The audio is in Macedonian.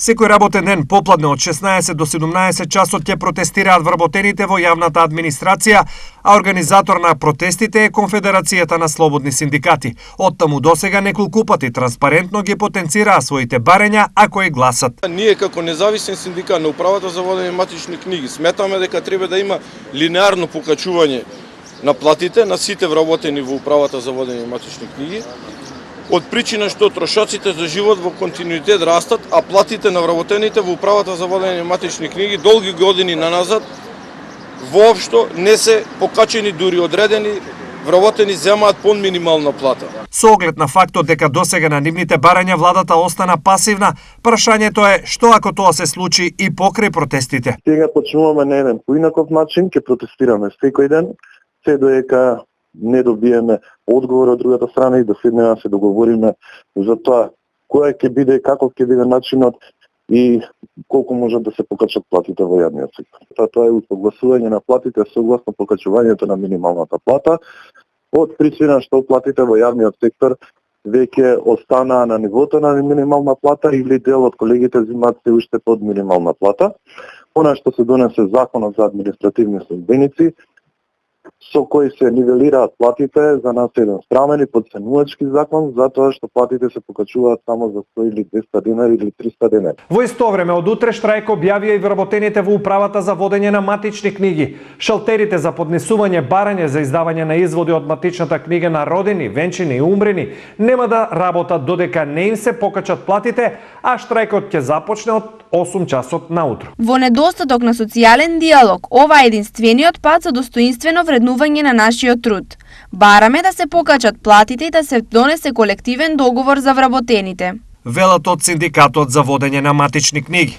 Секој работен ден попладне од 16 до 17 часот ќе протестираат вработените во јавната администрација, а организатор на протестите е Конфедерацијата на слободни синдикати. Оттаму досега неколку пати транспарентно ги потенцираа своите барења ако и гласат. Ние како независен синдикат на управата за водење матични книги сметаме дека треба да има линеарно покачување на платите на сите вработени во управата за водење матични книги, од причина што трошоците за живот во континуитет растат, а платите на вработените во управата за водење матични книги долги години наназад воопшто не се покачени, дури одредени вработени земаат под минимална плата. Со оглед на фактот дека досега на нивните барања владата остана пасивна, прашањето е што ако тоа се случи и покрај протестите. Сега почнуваме на еден поинаков начин, ќе протестираме секој ден, се доека не добиеме одговор од другата страна и да седнеме да се договориме за тоа кој ќе биде, каков ќе биде начинот и колку можат да се покачат платите во јавниот сектор. Тоа е усогласување на платите согласно покачувањето на минималната плата, од причина што платите во јавниот сектор веќе останаа на нивото на минимална плата или дел од колегите земаат се уште под минимална плата. Она што се донесе законот за административни службеници, со кој се нивелираат платите, за нас е еден страмен и потценувачки закон, затоа што платите се покачуваат само за 100 или 200 денари или 300 денари. Во исто време, од утре штрајк објавија и вработените во управата за водење на матични книги. Шалтерите за поднесување барање за издавање на изводи од матичната книга на родени, венчани и умрени нема да работат додека не им се покачат платите, а штрајкот ќе започне од 8 часот наутро. Во недостаток на социјален диалог, ова е единствениот пат за достоинствено вреднување на нашиот труд. Бараме да се покачат платите и да се донесе колективен договор за вработените. Велат од Синдикатот за водење на матични книги.